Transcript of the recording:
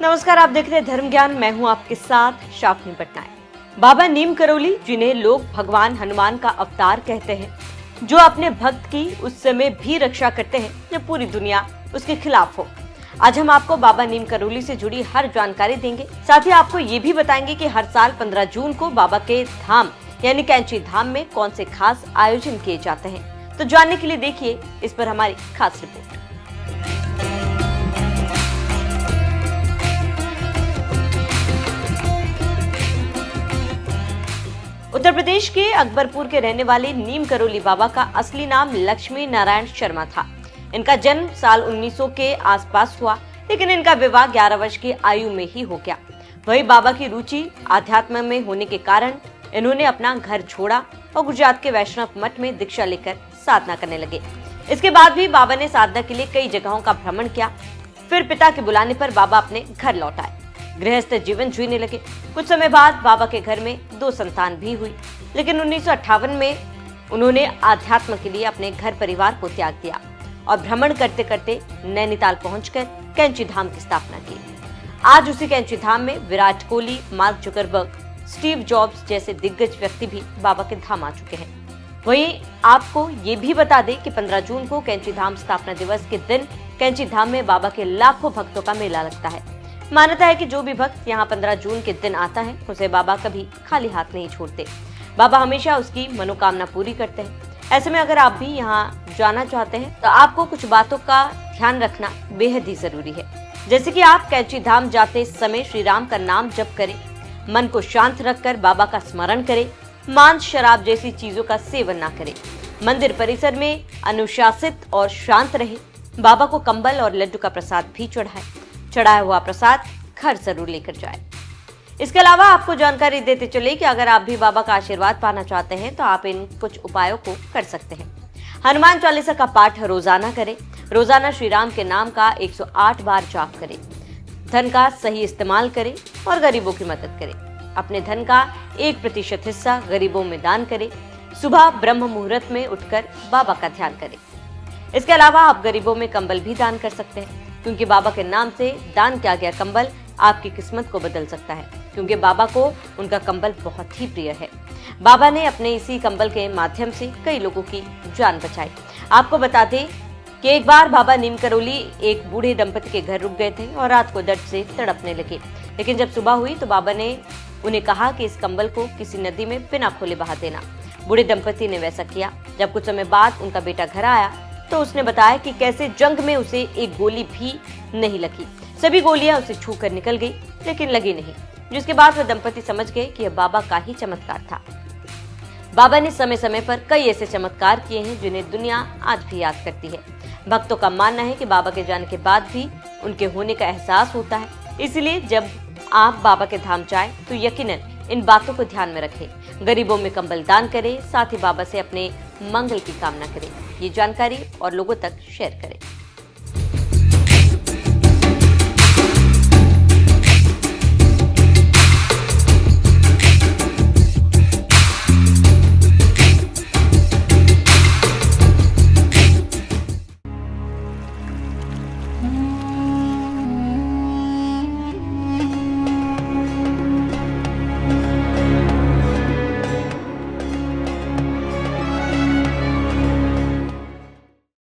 नमस्कार, आप देख रहे हैं धर्म ज्ञान। मैं हूं आपके साथ शाफनी पटनायक। बाबा नीम करौली, जिन्हें लोग भगवान हनुमान का अवतार कहते हैं, जो अपने भक्त की उस समय भी रक्षा करते हैं जब पूरी दुनिया उसके खिलाफ हो। आज हम आपको बाबा नीम करौली से जुड़ी हर जानकारी देंगे। साथ ही आपको ये भी बताएंगे कि हर साल 15 जून को बाबा के धाम यानी कैंची धाम में कौन से खास आयोजन किए जाते हैं। तो जानने के लिए देखिए इस पर हमारी खास रिपोर्ट। उत्तर प्रदेश के अकबरपुर के रहने वाले नीम करौली बाबा का असली नाम लक्ष्मी नारायण शर्मा था। इनका जन्म साल 1900 के आसपास हुआ, लेकिन इनका विवाह 11 वर्ष की आयु में ही हो गया। वही बाबा की रुचि आध्यात्म में होने के कारण इन्होंने अपना घर छोड़ा और गुजरात के वैष्णव मठ में दीक्षा लेकर साधना करने लगे। इसके बाद भी बाबा ने साधना के लिए कई जगहों का भ्रमण किया। फिर पिता के बुलाने पर बाबा अपने घर लौट आए, गृहस्थ जीवन जीने लगे। कुछ समय बाद बाबा के घर में 2 संतान भी हुई, लेकिन 1958 में उन्होंने आध्यात्म के लिए अपने घर परिवार को त्याग दिया और भ्रमण करते करते नैनीताल पहुंचकर कैंची धाम की स्थापना की। आज उसी कैंची धाम में Virat Kohli, mark Zuckerberg, Steve jobs जैसे दिग्गज व्यक्ति भी बाबा के धाम आ चुके हैं। वहीं आपको ये भी बता दें कि 15 जून को कैंची धाम स्थापना दिवस के दिन कैंची धाम में बाबा के लाखों भक्तों का मेला लगता है। मान्यता है कि जो भी भक्त यहाँ 15 जून के दिन आता है, उसे बाबा कभी खाली हाथ नहीं छोड़ते। बाबा हमेशा उसकी मनोकामना पूरी करते हैं। ऐसे में अगर आप भी यहाँ जाना चाहते हैं तो आपको कुछ बातों का ध्यान रखना बेहद ही जरूरी है। जैसे कि आप कैंची धाम जाते समय श्री राम का नाम जप करें, मन को शांत रखकर बाबा का स्मरण करें, मांस शराब जैसी चीजों का सेवन ना करें, मंदिर परिसर में अनुशासित और शांत रहे, बाबा को कंबल और लड्डू का प्रसाद भी चढ़ाया हुआ प्रसाद घर जरूर लेकर जाए। इसके अलावा आपको जानकारी देते चले कि अगर आप भी बाबा का आशीर्वाद पाना चाहते हैं तो आप इन कुछ उपायों को कर सकते हैं। हनुमान चालीसा का पाठ रोजाना करें। रोजाना श्री राम के नाम का 108 बार जाप करें। धन का सही इस्तेमाल करें और गरीबों की मदद करें। अपने धन का 1% हिस्सा गरीबों में दान करें। सुबह ब्रह्म मुहूर्त में उठकर बाबा का ध्यान करें। इसके अलावा आप गरीबों में कंबल भी दान कर सकते हैं, क्योंकि बाबा के नाम से दान किया गया कंबल आपकी किस्मत को बदल सकता है, क्योंकि बाबा को उनका कंबल बहुत ही प्रिय है। बाबा ने अपने इसी कंबल के माध्यम से कई लोगों की जान बचाई। आपको बता दें कि एक बार बाबा नीम करौली एक बूढ़े दंपति के घर रुक गए थे और रात को दर्द से तड़पने लगे। लेकिन जब सुबह हुई तो बाबा ने उन्हें कहा कि इस कंबल को किसी नदी में बिना खोले बहा देना। बूढ़े दंपति ने वैसा किया। जब कुछ समय बाद उनका बेटा घर आया तो उसने बताया कि कैसे जंग में उसे एक गोली भी नहीं लगी। सभी गोलियां उसे छू कर निकल गई, लेकिन लगी नहीं, जिसके बाद वह दंपति समझ गए कि यह बाबा का ही चमत्कार था। बाबा ने समय समय पर कई ऐसे चमत्कार किए हैं जिन्हें दुनिया आज भी याद करती है। भक्तों का मानना है कि बाबा के जाने के बाद भी उनके होने का एहसास होता है। इसलिए जब आप बाबा के धाम जाएं तो यकीनन इन बातों को ध्यान में रखें। गरीबों में कंबल दान करें, साथ ही बाबा से अपने मंगल की कामना करें। ये जानकारी और लोगों तक शेयर करें।